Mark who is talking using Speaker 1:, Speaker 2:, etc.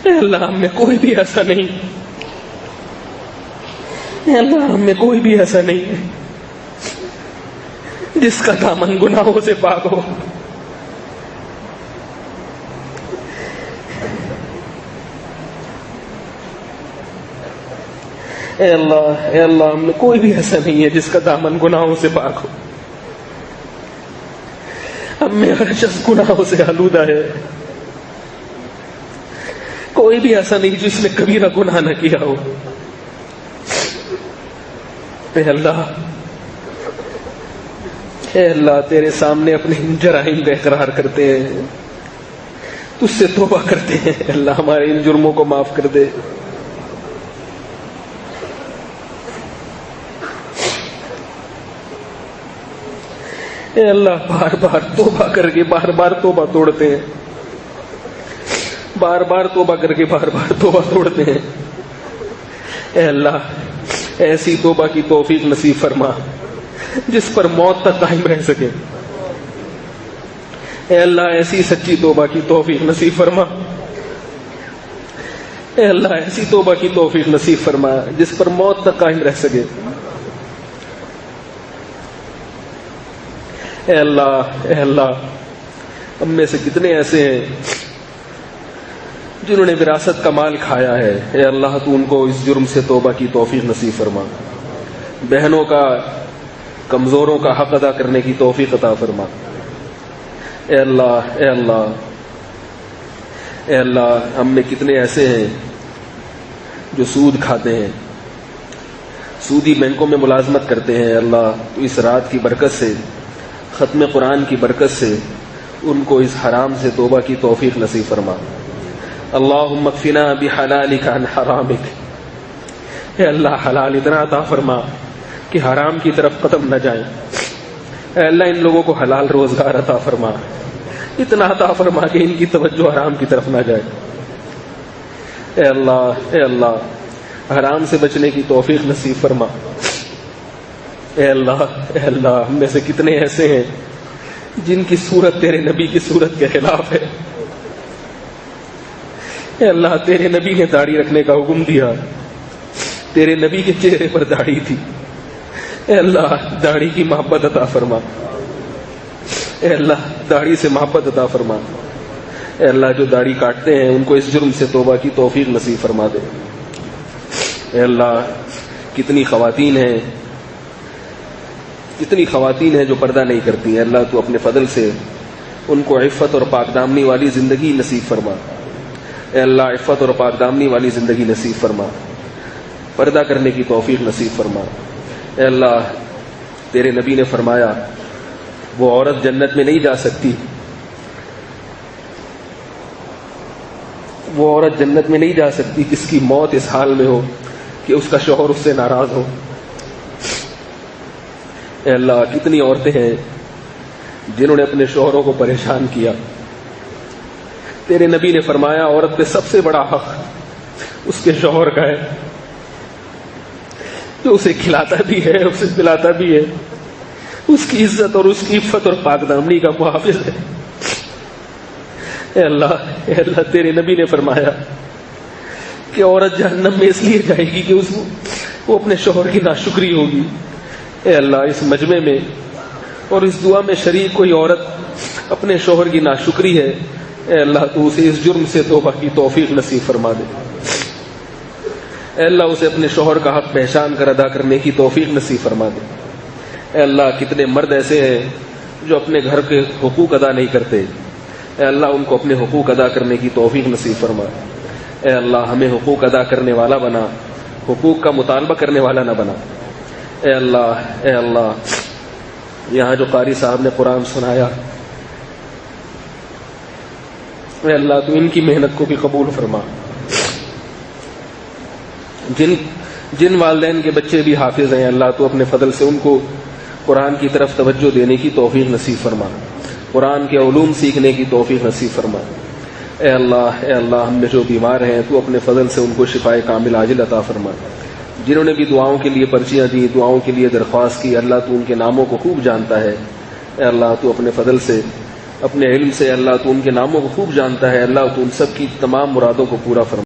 Speaker 1: اے اللہ ہم میں کوئی بھی ایسا نہیں، اے اللہ ہم میں کوئی بھی ایسا نہیں ہے جس کا دامن گناہوں سے پاک ہو۔ اے اللہ ہم میں کوئی بھی ایسا نہیں ہے جس کا دامن گناہوں سے پاک ہو۔ ہم میں ہر شخص گناہوں سے آلودہ ہے، کوئی بھی ایسا نہیں جس نے کبیرہ گناہ نہ کیا ہو۔ اے اللہ تیرے سامنے اپنے جرائم کا اقرار کرتے ہیں، تجھ سے توبہ کرتے ہیں، اللہ ہمارے ان جرموں کو معاف کر دے۔ اے اللہ بار بار توبہ کر کے بار بار توبہ توڑتے ہیں، بار بار توبہ کر کے بار بار توبہ توڑتے ہیں۔ اے اللہ ایسی توبہ کی توفیق نصیب فرما جس پر موت تک قائم رہ سکے۔ اے اللہ ایسی سچی توبہ کی توفیق نصیب فرما، اے اللہ ایسی توبہ کی توفیق نصیب فرما جس پر موت تک قائم رہ سکے۔ اے اللہ ہم میں سے کتنے ایسے ہیں جنہوں نے وراثت کا مال کھایا ہے، اے اللہ تو ان کو اس جرم سے توبہ کی توفیق نصیب فرما، بہنوں کا کمزوروں کا حق ادا کرنے کی توفیق عطا فرما۔ اے اللہ ہم میں کتنے ایسے ہیں جو سود کھاتے ہیں، سودی بینکوں میں ملازمت کرتے ہیں، اے اللہ تو اس رات کی برکت سے، ختم قرآن کی برکت سے ان کو اس حرام سے توبہ کی توفیق نصیب فرما۔ اللہم اکفنا بحلالک عن حرامک، اے اللہ حلال اتنا عطا فرما کہ حرام کی طرف قدم نہ جائیں۔ اے اللہ ان لوگوں کو حلال روزگار عطا فرما، اتنا عطا فرما کہ ان کی توجہ حرام کی طرف نہ جائے۔ اے اللہ حرام سے بچنے کی توفیق نصیب فرما۔ اے اللہ ہم میں سے کتنے ایسے ہیں جن کی صورت تیرے نبی کی صورت کے خلاف ہے۔ اے اللہ تیرے نبی نے داڑھی رکھنے کا حکم دیا، تیرے نبی کے چہرے پر داڑھی تھی، اے اللہ داڑھی کی محبت عطا فرما، اے اللہ داڑھی سے محبت عطا فرما۔ اے اللہ جو داڑھی کاٹتے ہیں ان کو اس جرم سے توبہ کی توفیق نصیب فرما دے۔ اے اللہ کتنی خواتین ہیں جو پردہ نہیں کرتی ہیں، اللہ تو اپنے فضل سے ان کو عفت اور پاک دامنی والی زندگی نصیب فرما۔ اے اللہ عفت اور پاک دامنی والی زندگی نصیب فرما، پردہ کرنے کی توفیق نصیب فرما۔ اے اللہ تیرے نبی نے فرمایا وہ عورت جنت میں نہیں جا سکتی، وہ عورت جنت میں نہیں جا سکتی جس کی موت اس حال میں ہو کہ اس کا شوہر اس سے ناراض ہو۔ اے اللہ کتنی عورتیں ہیں جنہوں نے اپنے شوہروں کو پریشان کیا، تیرے نبی نے فرمایا عورت پہ سب سے بڑا حق اس کے شوہر کا ہے، جو اسے کھلاتا بھی ہے، اسے پلاتا بھی ہے، اس کی عزت اور اس کی عفت اور پاک دامنی کا محافظ ہے۔ اے اللہ تیرے نبی نے فرمایا کہ عورت جہنم میں اس لیے جائے گی کہ وہ اپنے شوہر کی ناشکری ہوگی۔ اے اللہ اس مجمع میں اور اس دعا میں شریک کوئی عورت اپنے شوہر کی ناشکری ہے، اے اللہ تو اسے اس جرم سے توبہ کی توفیق نصیب فرما دے۔ اے اللہ اسے اپنے شوہر کا حق پہچان کر ادا کرنے کی توفیق نصیب فرما دے۔ اے اللہ کتنے مرد ایسے ہیں جو اپنے گھر کے حقوق ادا نہیں کرتے، اے اللہ ان کو اپنے حقوق ادا کرنے کی توفیق نصیب فرما۔ اے اللہ ہمیں حقوق ادا کرنے والا بنا، حقوق کا مطالبہ کرنے والا نہ بنا۔ اے اللہ یہاں جو قاری صاحب نے قرآن سنایا، اے اللہ تو ان کی محنت کو بھی قبول فرما۔ جن والدین کے بچے بھی حافظ ہیں، اللہ تو اپنے فضل سے ان کو قرآن کی طرف توجہ دینے کی توفیق نصیب فرما، قرآن کے علوم سیکھنے کی توفیق نصیب فرما۔ اے اللہ ہم میں جو بیمار ہیں تو اپنے فضل سے ان کو شفائے کامل عاجل عطا فرما۔ جنہوں نے بھی دعاؤں کے لیے پرچیاں دی، دعاؤں کے لیے درخواست کی، اللہ تو ان کے ناموں کو خوب جانتا ہے۔ اے اللہ تو اپنے فضل سے اپنے علم سے اللہ تو ان کے ناموں کو خوب جانتا ہے، اللہ تو ان سب کی تمام مرادوں کو پورا فرما۔